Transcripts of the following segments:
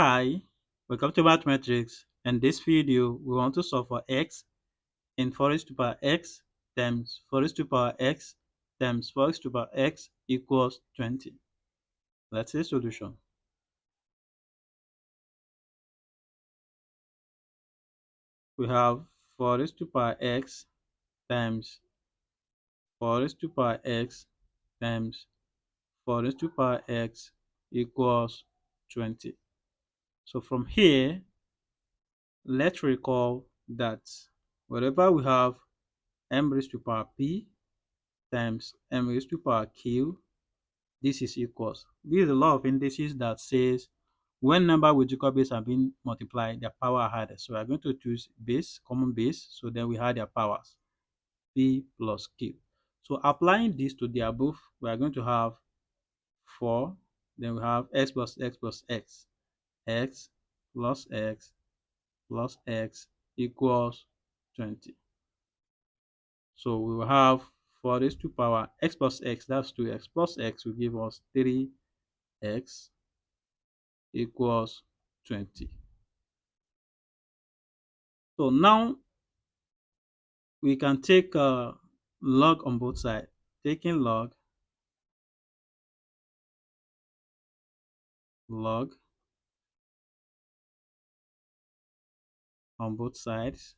Hi, welcome to Mathematics. In this video, we want to solve for x in 4 raised to power x times 4 raised to power x times 4 raised to power x equals 20. Let's see solution. We have 4 raised to power x times 4 raised to power x times 4 raised to power x equals 20. So from here, let's recall that wherever we have m raised to power p times m raised to power q, this is equals. This is the law of indices that says when number with equal base are being multiplied, their power are added. So we are going to choose base, common base, so then we add their powers, p plus q. So applying this to the above, we are going to have 4, then we have x plus x plus x plus x plus x equals 20. So we will have 4 raised to power x plus x, that's 2x, plus x will give us 3x equals 20. So now we can take log on both sides. Taking log on both sides,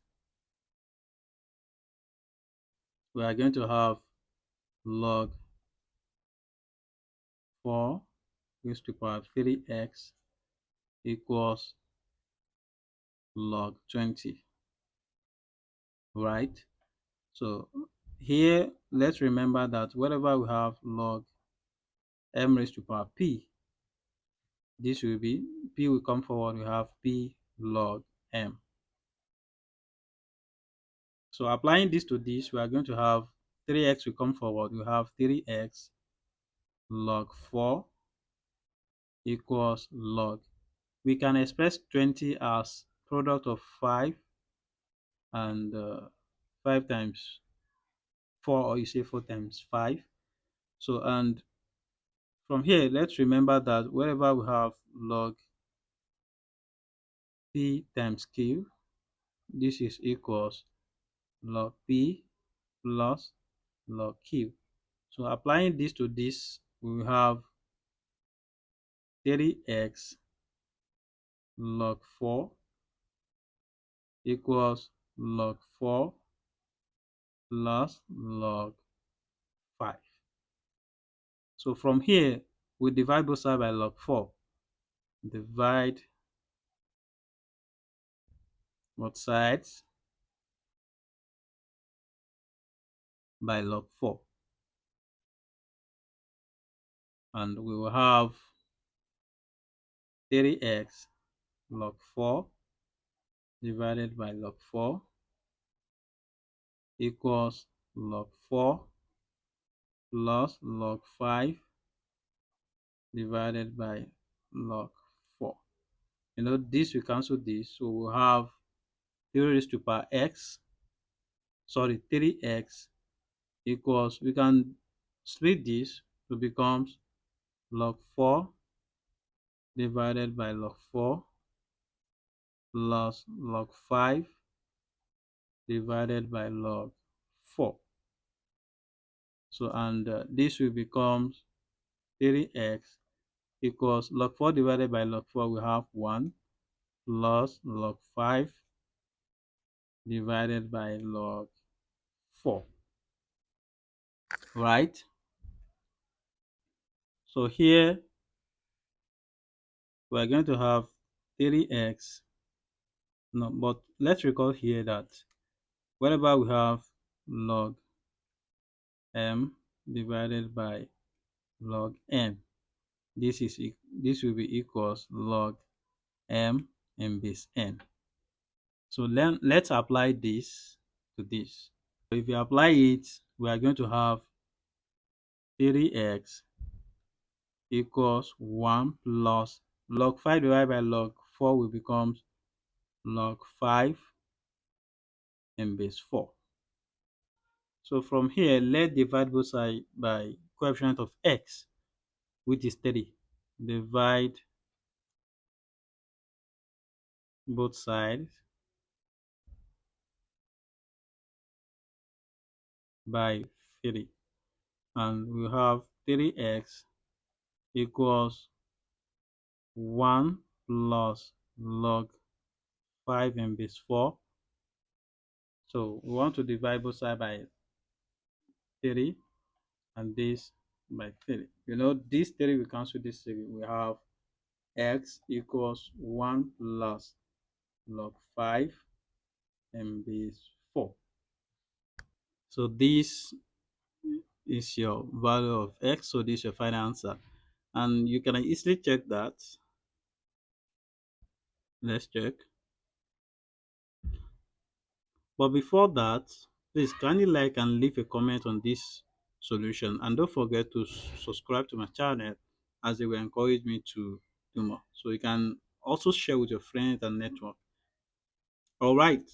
we are going to have log 4 raised to power 3x equals log 20, right? So here, let's remember that wherever we have log m raised to power p, this will be, p will come forward, we have p log m. So applying this to this, we are going to have 3x will come forward, we have 3x log 4 equals log. We can express 20 as product of 5 and 5 times 4, or you say 4 times 5. So, and from here, let's remember that wherever we have log p times q, this is equals log p plus log q. So applying this to this, we will have 3x log 4 equals log 4 plus log 5. So from here, we divide both sides by log 4. Divide both sides by log 4. And we will have 3x log 4 divided by log 4 equals log 4 plus log 5 divided by log 4. You know, this we cancel this, so we'll have 3 raised to power x, sorry, 3x equals, we can split this to becomes log 4 divided by log 4 plus log 5 divided by log 4. So, and this will become 3x equals log 4 divided by log 4, we have 1 plus log 5 divided by log 4, right? So here we are going to have 3x. No, but let's recall here that whenever we have log m divided by log n, this will be equals log m in base n. So let's apply this to this. So if you apply it, we are going to have 3x equals 1 plus log 5 divided by log 4 will become log 5 in base 4. So from here, let's divide both sides by coefficient of x, which is 3. Divide both sides by 3. And we have 3x equals 1 plus log 5 in base 4. So we want to divide both sides by 3 and this by 3. You know, this 3 we cancel this 3. We have x equals 1 plus log 5 in base 4. So this is your value of x. So this is your final answer. And you can easily check that. Let's check. But before that, please kindly like and leave a comment on this solution, and don't forget to subscribe to my channel, as it will encourage me to do more. So you can also share with your friends and network. All right.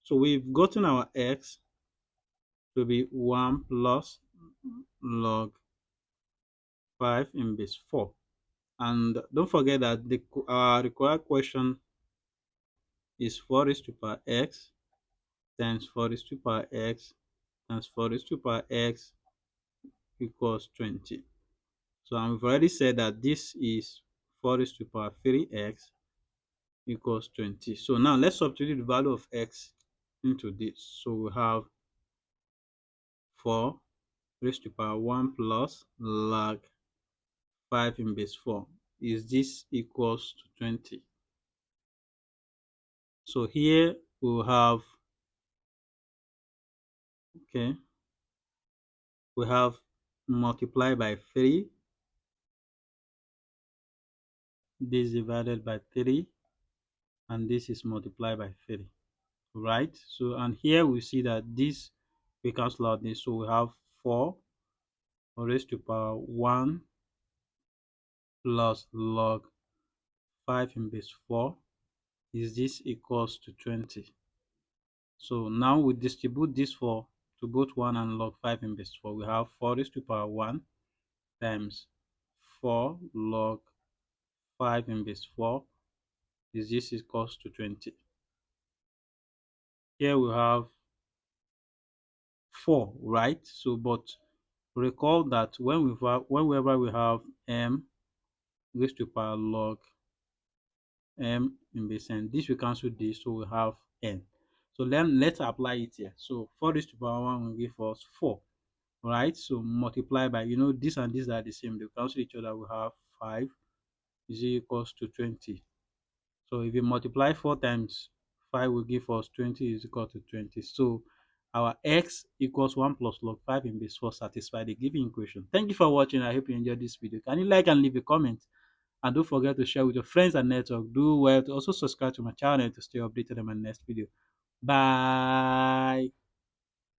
So we've gotten our x to be 1 plus log 5 in base 4. And don't forget that the required question is 4 raised to power x times 4 raised to power x times 4 raised to power x equals 20. So I've already said that this is 4 raised to power 3x equals 20. So now let's substitute the value of x into this. So we have 4 raised to power 1 plus log 5 in base 4. Is this equals to 20? So here we have, okay, we have multiply by 3, this divided by 3, and this is multiplied by 3, right? So, and here we see that this, we cancel out this, so we have 4 raised to power 1 plus log 5 in base 4. Is this equals to 20? So now we distribute this 4 to both 1 and log 5 in base 4. We have 4 raised to power 1 times 4 log 5 in base 4. Is this equals to 20? Here we have 4, right? So but recall that whenever we have m raised to power log m in base n, this will cancel this, so we have n. So then let's apply it here. So 4 raised to power 1 will give us 4, right? So multiply by, this and this are the same, they cancel each other. We have 5 is equals to 20. So if you multiply 4 times 5 will give us 20 is equal to 20. So our x equals 1 plus log 5 in base 4 satisfy the given equation. Thank you for watching. I hope you enjoyed this video. Can you like and leave a comment? And don't forget to share with your friends and network. Do well to also subscribe to my channel to stay updated on my next video. Bye.